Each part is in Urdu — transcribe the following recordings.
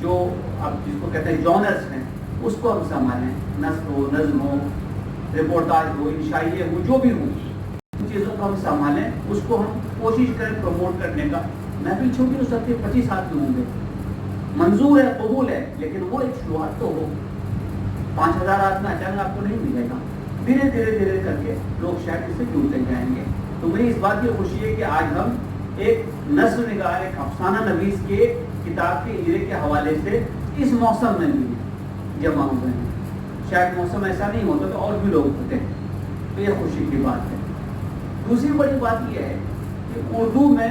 جو اب جس کو کہتے ہیں جانرس ہیں اس کو ہم سنبھالیں، نثر ہو، نظم ہو، رپورٹاج ہو، انشائیے ہو، جو بھی ہو، ان چیزوں کو ہم سنبھالیں، اس کو ہم کوشش کریں پروموٹ کرنے کا. محفل چھوٹی ہو سکتی ہے، 25 آدمی ہوں گے، منظور ہے، قبول ہے، لیکن وہ ایک شروعات تو ہو. 5000 آدمی اچانک آپ کو نہیں ملے گا، دھیرے دھیرے دھیرے کر کے لوگ شاید اس سے جڑتے جائیں گے. تو مجھے اس بات کی خوشی ہے کہ آج ہم ایک نثر نگار، ایک افسانہ نویس کے کتاب کے اجرے کے حوالے سے اس موسم میں بھی جمع ہوئے ہیں. شاید موسم ایسا نہیں ہوتا تو اور بھی لوگ ہوتے ہیں، تو یہ خوشی کی بات ہے. دوسری بڑی بات یہ ہے کہ اردو میں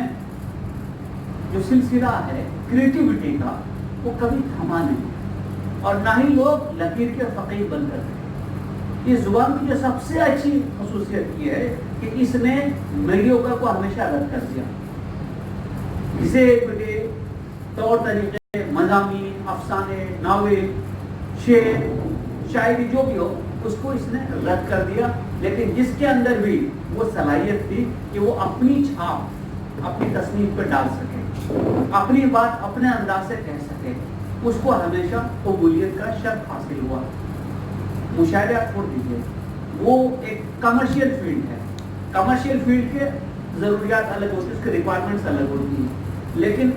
جو سلسلہ ہے کریٹیوٹی کا وہ کبھی تھما نہیں، اور نہ ہی لوگ لکیر کے فقیر بن کر رہے. یہ زبان کی جو سب سے اچھی خصوصیت یہ ہے کہ اس نے میڈیوکر کو ہمیشہ رد کر دیا. اسے بڑے طور طریقے، مضامین، افسانے، ناول، شعر، شاعری جو بھی ہو اس کو اس نے رد کر دیا. لیکن جس کے اندر بھی وہ صلاحیت تھی کہ وہ اپنی چھاپ اپنی تصنیف پہ ڈال سکے، اپنی بات اپنے انداز سے کہہ سکے، اس کو ہمیشہ قبولیت کا شرط حاصل ہوا. مشاعرہ چھوڑ دیجیے، وہ ایک کمرشل فیلڈ ہے. کمرشل فیلڈ کے ضروریات الگ ہوتی ہیں، اس کے ریکوائرمنٹس الگ ہوتی ہیں. لیکن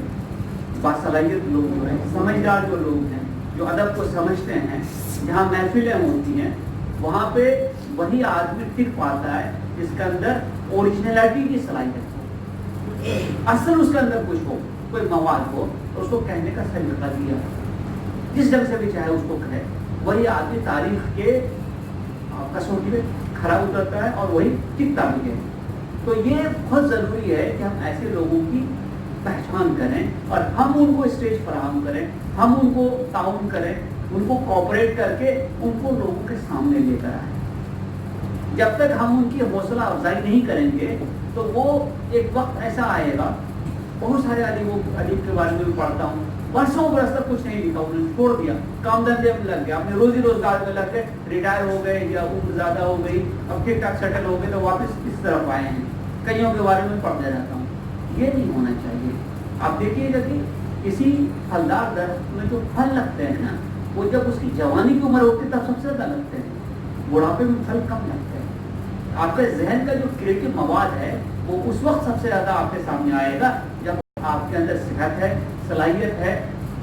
باصلاحیت لوگ جو ہیں، سمجھدار جو لوگ ہیں، جو ادب کو سمجھتے ہیں، جہاں محفلیں ہوتی ہیں وہاں پہ وہی آدمی ٹک پاتا ہے جس کے اندر اوریجنلٹی کی صلاحیت ہو، اصل اس کے اندر کچھ ہو، کوئی مواد ہو، اور اس کو کہنے کا سلیقہ دیا، جس ڈھنگ سے بھی چاہے اس کو کہے. وہی آدمی تاریخ کے کسوٹی میں کھڑا اترتا ہے اور وہی ٹکتا بھی ہے. تو یہ بہت ضروری ہے کہ ہم ایسے لوگوں کی پہچان کریں اور ہم ان کو اسٹیج فراہم کریں، ہم ان کو تعاون کریں، ان کو کوآپریٹ کر کے ان کو لوگوں کے سامنے لے کر آئیں. جب تک ہم ان کی حوصلہ افزائی نہیں کریں گے تو وہ ایک وقت ایسا آئے گا. بہت سارے ادیب کے بارے میں بھی پڑھتا ہوں، برسوں برس تک کچھ نہیں لکھا، انہوں نے چھوڑ دیا، کام دھندے میں لگ گیا، اپنے روزی روزگار میں لگ گئے، ریٹائر ہو گئے یا عمر زیادہ ہو گئی، اب ٹھیک ٹھاک سیٹل ہو گئے تو واپس کس طرف آئے ہیں. کئیوں کے بارے میں پڑھتے رہتا ہوں. یہ نہیں ہونا چاہیے. آپ دیکھیے گا کہ کسی پھلدار درخت میں جو پھل لگتے ہیں نا، وہ جب اس کی جوانی کی عمر ہوتی ہے تب سب سے زیادہ لگتے ہیں، بڑھاپے میں پھل کم لگتے ہیں. آپ کے ذہن کا جو کریٹو مواد ہے وہ اس وقت سب سے زیادہ آپ کے سامنے آئے گا جب آپ کے اندر صحت ہے، صلاحیت ہے،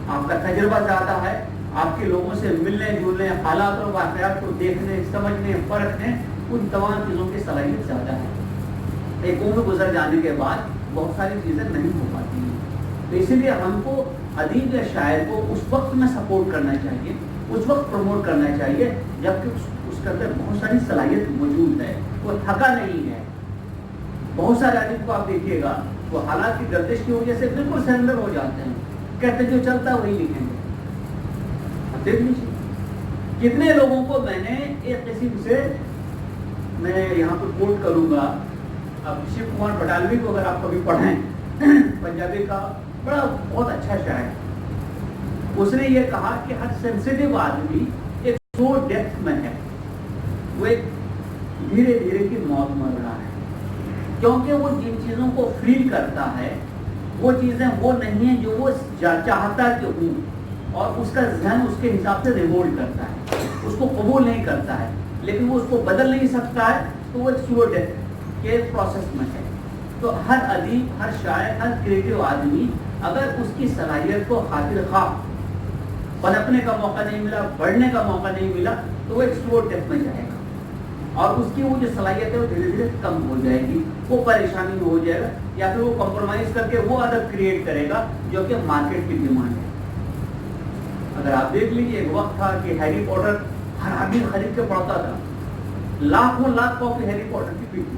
آپ کا تجربہ زیادہ ہے، آپ کے لوگوں سے ملنے جلنے، حالات اور واقعات کو دیکھنے، سمجھنے، پرکھنے، ان تمام چیزوں کی صلاحیت زیادہ ہے. ایک عمر گزر جانے کے بعد بہت ساری چیزیں نہیں ہو پاتی ہیں. تو اسی لیے ہم کو ادیب یا شاعر کو اس وقت میں سپورٹ کرنا چاہیے، اس وقت پروموٹ کرنا چاہیے جبکہ اس کے اندر بہت ساری صلاحیت موجود ہے، وہ تھکا نہیں ہے. بہت سارے ادیب کو آپ دیکھیے گا وہ حالات کی گردش کی وجہ سے بالکل سرنڈر ہو جاتے ہیں، کہتے جو چلتا ہے وہی لکھیں گے. اب دیکھ لیجیے کتنے لوگوں کو میں نے ایک قسم سے، میں یہاں پہ کوٹ کروں گا، اب شیو کمار بٹالوی کو اگر آپ کبھی پڑھیں، پنجابی کا بڑا بہت اچھا شاعر، اس نے یہ کہا کہ ہر سینسیٹیو آدمی ایک سو ڈیپتھ میں ہے، وہ ایک دھیرے دھیرے کی موت مر رہا ہے، کیونکہ وہ جن چیزوں کو فیل کرتا ہے وہ چیزیں وہ نہیں ہیں جو وہ چاہتا کہ ہوں، اور اس کا ذہن اس کے حساب سے ریوولٹ کرتا ہے، اس کو قبول نہیں کرتا ہے، لیکن وہ اس کو بدل نہیں سکتا ہے. تو وہ ایک سلو ڈیتھ کے پروسیس میں ہے. تو ہر ادیب، ہر شاعر، ہر کریٹو آدمی اگر اس کی صلاحیت کو خاطر خواہ پنپنے کا موقع نہیں ملا، بڑھنے کا موقع نہیں ملا، تو وہ ایک سلو ڈیتھ میں جائے گا، اور اس کی وہ جو صلاحیت ہے وہ دھیرے دھیرے کم ہو جائے گی، وہ پریشانی میں ہو جائے گا، یا پھر وہ کمپرومائز کر کے وہ ادب کریٹ کرے گا جو کہ مارکیٹ کی ڈیمانڈ ہے. اگر آپ دیکھ لیجیے ایک وقت تھا کہ ہیری پوٹر ہر آدمی خرید کے پڑھتا تھا، لاکھوں لاکھ کاپی ہیری پوٹر کی بکی.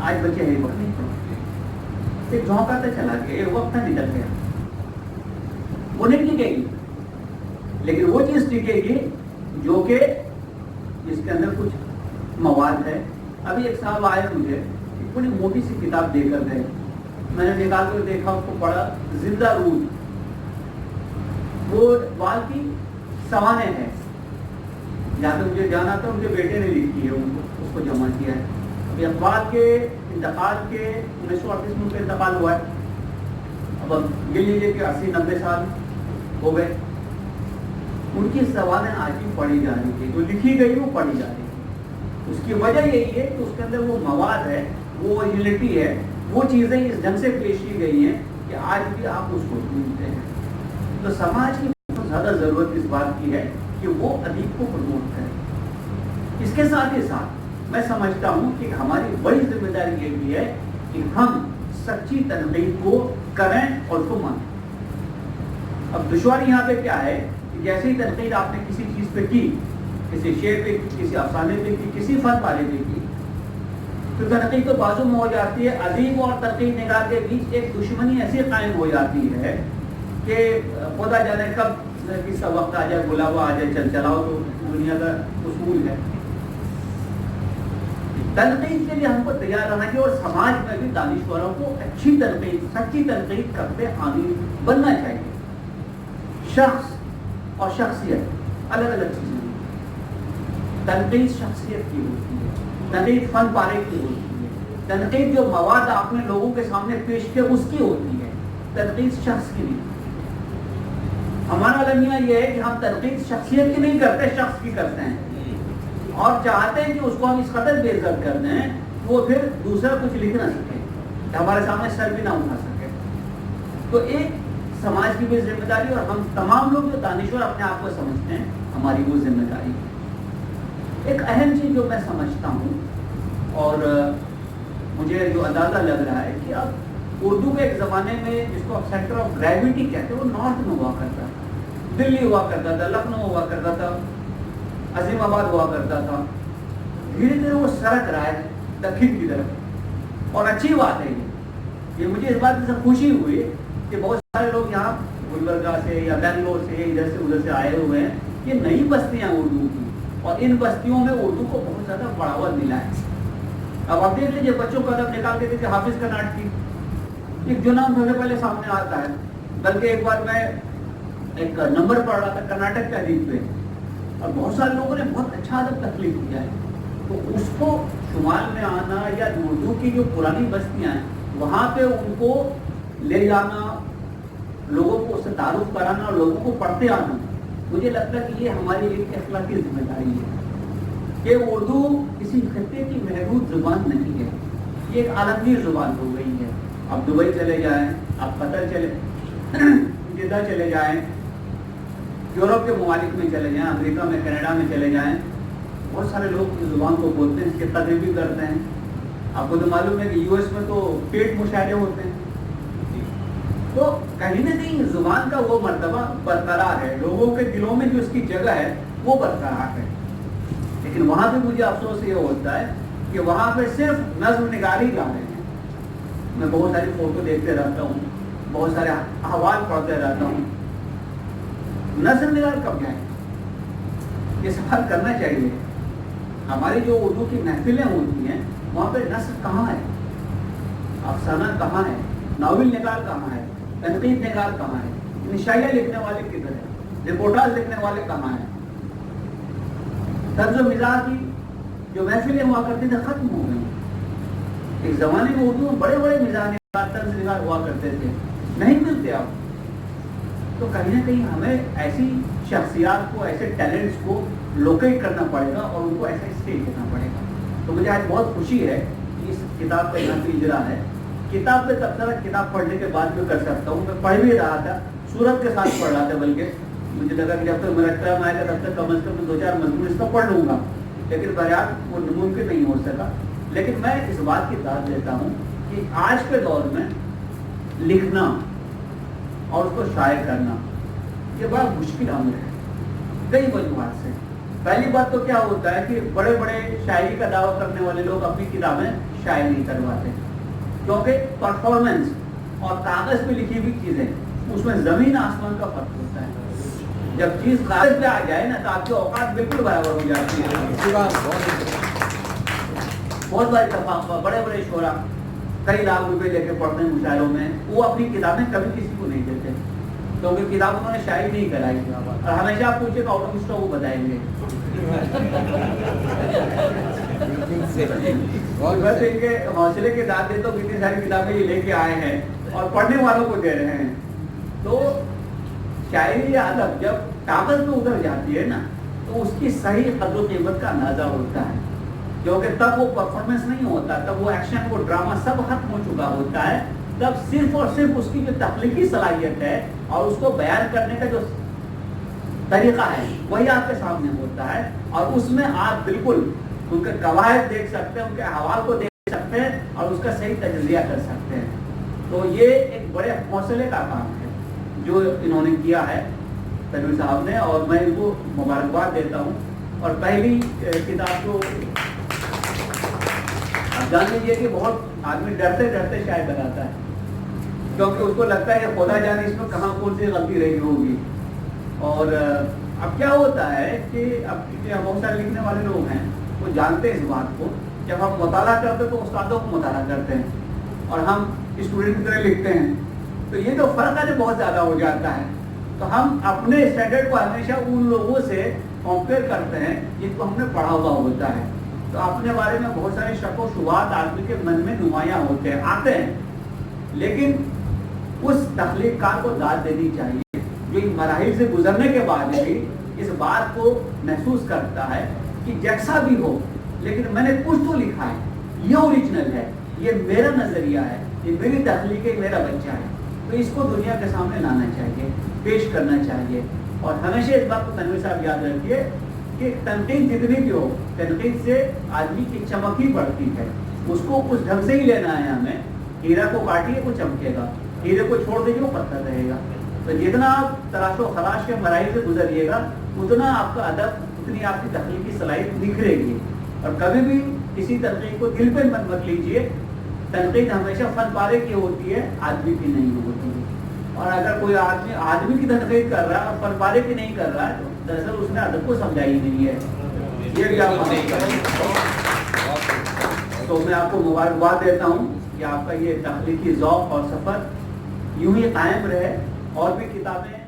آج بچے ہیری پوٹر نہیں پڑھتے، ایک جھونکاتے چلا گیا، ایک وقت تھا نکل گیا. وہ نہیں ٹکے گی، لیکن وہ چیز ٹکے گی جو کہ جس کے اندر کچھ مواد ہے. ابھی ایک صاحب آئے مجھے ایک بڑی موٹی سی کتاب دے کر گئے، میں نے نکال کر دیکھا، اس کو پڑھا، زندہ روح. وہ اقبال کی سوانح ہے، جہاں تک مجھے جانا تھا ان کے بیٹے نے لکھی ہے، اس کو جمع کیا ہے. ابھی اقبال کے انتقال کے 1938 میں ان کا انتقال ہوا ہے. اب گن لیجیے کہ 80-90 سال ہو گئے. ان کی زبانیں آج بھی پڑھی جا رہی ہے, جو لکھی گئی وہ پڑھی جا رہی ہے. اس کی وجہ یہی ہے کہ اس کے اندر وہ مواد ہے, وہ اوریجنلٹی ہے, وہ چیزیں اس ڈھنگ سے پیش کی گئی ہیں کہ آج بھی آپ اس کو ڈھونڈتے ہیں. تو سماج کی بہت زیادہ ضرورت اس بات کی ہے کہ وہ ادیب کو پروموٹ کرے. اس کے ساتھ ہی ساتھ میں سمجھتا ہوں کہ ہماری بڑی ذمہ داری یہ بھی ہے کہ ہم سچی تنقید کو کریں اور اس کو مانیں. اب دشواری یہاں پہ کیا ہے کہ جیسے ہی تنقید آپ نے کسی چیز پہ کی, کسی شعر پہ کی, کسی افسانے پہ کی, کسی فن پارے پہ کی, تو تنقید تو بازو میں ہو جاتی ہے. ادیب اور تنقید نگار کے بیچ ایک دشمنی ایسی قائم ہو جاتی ہے کہ خدا جانے کب کس کا وقت آ جائے, بلاوا آ جائے, چل چلاؤ تو دنیا کا اصول ہے. تنقید کے لیے ہم کو تیار رہنا چاہیے, اور سماج میں بھی دانشوروں کو اچھی تنقید, سچی تنقید کرتے حامی بننا چاہیے. شخص اور شخصیت الگ الگ چیزیں ہیں. تنقید شخصیت کی ہوتی ہے, تنقید فن پارے کی ہوتی ہے, تنقید جو مواد آپ نے لوگوں کے سامنے پیش کیا اس کی ہوتی ہے, تنقید شخص کی نہیں. ہمارا المیہ یہ ہے کہ ہم تنقید شخصیت کی نہیں کرتے, شخص کی کرتے ہیں, اور چاہتے ہیں کہ اس کو ہم اس قدر بے عزت کر دیں وہ پھر دوسرا کچھ لکھ نہ سکے, ہمارے سامنے سر بھی نہ اٹھا سکے. تو ایک سماج کی بھی ذمہ داری, اور ہم تمام لوگ جو دانشور اپنے آپ کو سمجھتے ہیں ہماری وہ ذمہ داری ہے. ایک اہم چیز جو میں سمجھتا ہوں اور مجھے جو اندازہ لگ رہا ہے کہ اب اردو کے ایک زمانے میں جس کو اب سینٹر آف گریویٹی کہتے ہیں وہ نارتھ میں ہوا کرتا تھا, دلی ہوا کرتا تھا, لکھنؤ ہوا کرتا تھا, عظیم آباد ہوا کرتا تھا. دھیرے دھیرے وہ سرک رہا ہے دکھن کی طرف, اور اچھی بات ہے یہ مجھے اس بات سے خوشی ہوئی کہ بہت سارے لوگ یہاں گلبرگہ سے یا بنگلور سے ادھر سے ادھر سے آئے ہوئے ہیں. یہ نئی بستیاں اردو کی, اور ان بستیوں میں اردو کو بہت زیادہ بڑھاوا ملا ہے. اب آپ دیکھ لیجیے بچوں کا نام نکال کے دیکھیے, حافظ کرناٹکی ایک جو نام سب سے پہلے سامنے آتا ہے. بلکہ ایک بار میں ایک نمبر پڑھ رہا تھا کرناٹک کے ادیب پہ, اور بہت سارے لوگوں نے بہت اچھا ادب تخلیق کیا ہے. تو اس کو شمال میں آنا یا اردو کی جو پرانی بستیاں ہیں وہاں پہ ان کو لے جانا, لوگوں کو اس سے تعارف کرانا اور لوگوں کو پڑھتے آنا, مجھے لگتا ہے کہ یہ ہماری ایک اخلاقی ذمہ داری ہے کہ اردو کسی خطے کی محدود زبان نہیں ہے, یہ ایک عالمگیر زبان ہو گئی ہے. آپ دبئی چلے جائیں, آپ قطر چلے, جدہ چلے جائیں, یورپ کے ممالک میں چلے جائیں, امریکہ میں, کینیڈا میں چلے جائیں, بہت سارے لوگ اس زبان کو بولتے ہیں, اس کی قدر بھی کرتے ہیں. آپ کو تو معلوم ہے کہ یو ایس میں تو پیٹ مشاعرے ہوتے ہیں. تو کہیں نہ کہیں زبان کا وہ مرتبہ برقرار ہے, لوگوں کے دلوں میں جو اس کی جگہ ہے وہ برقرار ہے. لیکن وہاں پہ مجھے افسوس یہ ہوتا ہے کہ وہاں پہ صرف نظم نگاری جا رہے ہیں. میں بہت ساری فوٹو دیکھتے رہتا ہوں, بہت سارے احوال پڑھتے رہتا ہوں, نظم نگار کب جائیں؟ یہ سوال کرنا چاہیے. ہماری جو اردو کی محفلیں ہوتی ہیں وہاں پہ نثر کہاں ہے, افسانہ کہاں ہے, ناول نگار کہاں ہے, تنقید نگار کہاں ہے, نشائیاں لکھنے والے کدھر ہیں, رپورٹاج لکھنے والے کہاں ہیں. طرز و مزاح کی جو محفلیں ہوا کرتی تھے ختم ہو گئی. ایک زمانے میں اردو میں بڑے بڑے مزاح نگار, طرز نگار ہوا کرتے تھے, نہیں ملتے اب. تو کہیں نہ کہیں ہمیں ایسی شخصیات کو, ایسے ٹیلنٹس کو لوکیٹ کرنا پڑے گا اور ان کو ایسا اسٹیج دینا پڑے گا. تو مجھے آج بہت خوشی ہے کہ اس کتاب کا یہاں پہ اجرا ہے. کتاب پہ تبصرہ کتاب پڑھنے کے بعد میں کر سکتا ہوں. میں پڑھ بھی رہا تھا, سورت کے ساتھ پڑھ رہا تھا, بلکہ مجھے لگا کہ جب تک میرا ٹرم آئے گا تب تک کم از کم 2-4 مضمون اس کا پڑھ لوں گا, لیکن بہرحال وہ ممکن نہیں ہو سکا. لیکن میں اس بات کی داد دیتا ہوں کہ آج کے دور میں لکھنا اور اس کو شائع کرنا یہ بڑا مشکل عمل ہے کئی وجوہات سے. پہلی بات تو کیا ہوتا ہے کہ بڑے بڑے شاعری کا دعویٰ کرنے والے لوگ اپنی کتابیں شائع نہیں کرواتے, کیونکہ پرفارمنس اور کاغذ پہ لکھی ہوئی چیزیں اس میں زمین آسمان کا فرق ہوتا ہے. جب چیز کاغذ پہ آ جائے نا تو آپ کے اوقات بالکل برابر ہو جاتی ہے. بہت بار اتفاق ہوا, بڑے بڑے شعرا کئی لاکھ روپے لے کے پڑھتے ہیں مشاعروں میں, وہ اپنی کتابیں کبھی کسی کو نہیں دیتے کیونکہ کتاب انہوں نے شاعری نہیں کرائی, اور ہمیشہ آپ پوچھے تو آؤٹ آف اسٹاک وہ بتائیں گے. بس ان کے حوصلے کے داد دے تو اتنی ساری کتابیں یہ لے کے آئے ہیں اور پڑھنے والوں کو دے رہے ہیں. تو شاعری یا ادب جب کاغذ پہ اتر جاتی ہے نا تو اس کی صحیح قدر و قیمت کا اندازہ ہوتا ہے، کیونکہ تب وہ پرفارمنس نہیں ہوتا، تب وہ ایکشن، وہ ڈرامہ سب ختم ہو چکا ہوتا ہے، تب صرف اور صرف اس کی جو تخلیقی صلاحیت ہے اور اس کو بیان کرنے کا جو طریقہ ہے وہی آپ کے سامنے ہوتا ہے، اور اس میں آپ بالکل ان کے قواعد دیکھ سکتے ہیں، ان کے احوال کو دیکھ سکتے ہیں اور اس کا صحیح تجزیہ کر سکتے ہیں۔ تو یہ ایک بڑے حوصلے کا کام ہے جو انہوں نے کیا ہے تنویر صاحب نے، اور میں ان کو مبارکباد دیتا ہوں۔ اور پہلی کتاب کو آپ جان لیجیے کہ بہت آدمی ڈرتے ڈرتے شاید بناتا ہے، کیونکہ اس کو لگتا ہے کہ خدا جانے اس میں کہاں کون سی غلطی رہی ہوگی۔ اور اب کیا ہوتا ہے کہ اب بہت سارے لکھنے والے لوگ ہیں وہ جانتے ہیں اس بات کو، جب ہم مطالعہ کرتے تو استادوں کو مطالعہ کرتے ہیں اور ہم اسٹوڈنٹ کی طرح لکھتے ہیں، تو یہ جو فرق ہے بہت زیادہ ہو جاتا ہے۔ تو ہم اپنے اسٹینڈرڈ کو ہمیشہ ان لوگوں سے کمپیئر کرتے ہیں جن کو ہم نے پڑھا ہوا ہوتا ہے، تو اپنے بارے میں بہت سارے شک و شبہات آدمی کے من میں نمایاں ہوتے ہیں، آتے ہیں، لیکن اس تخلیق کار کو داد دینی چاہیے جو ان مراحل سے گزرنے کے بعد بھی اس بات کو محسوس کرتا ہے کہ جیسا بھی ہو لیکن میں نے کچھ تو لکھا ہے، یہ اوریجنل ہے، یہ میرا نظریہ ہے، یہ میری تخلیق ہے، میرا بچہ ہے، تو اس کو دنیا کے سامنے لانا چاہیے، پیش کرنا چاہیے۔ اور ہمیشہ اس بات کو تنویر صاحب یاد رکھیے کہ تنقید جتنی بھی ہو، تنقید سے آدمی کی چمک ہی بڑھتی ہے، اس کو اس ڈھنگ سے ہی لینا ہے ہمیں۔ ہیرا کو کاٹیے وہ چمکے گا، ہیرے کو چھوڑ دیجیے وہ پتھر رہے گا۔ تو جتنا آپ تلاش و خراش کے مراحل سے گزریے گا اتنا آپ کا ادب، اتنی آپ کی تخلیقی صلاحیت نکھرے گی۔ اور کبھی بھی کسی تنقید کو دل پہ مت لیجیے، تنقید ہمیشہ فن پارے کی ہوتی ہے، آدمی کی نہیں ہوتی ہے۔ اور اگر کوئی آدمی کی تنقید کر رہا ہے اور فن پارے کی نہیں کر رہا ہے تو دراصل اس نے ادب کو سمجھا ہی نہیں ہے۔ یہ بھی آپ تو میں آپ کو مبارکباد دیتا ہوں کہ آپ کا یہ تخلیقی ذوق اور سفر یوں ہی قائم رہے، اور بھی کتابیں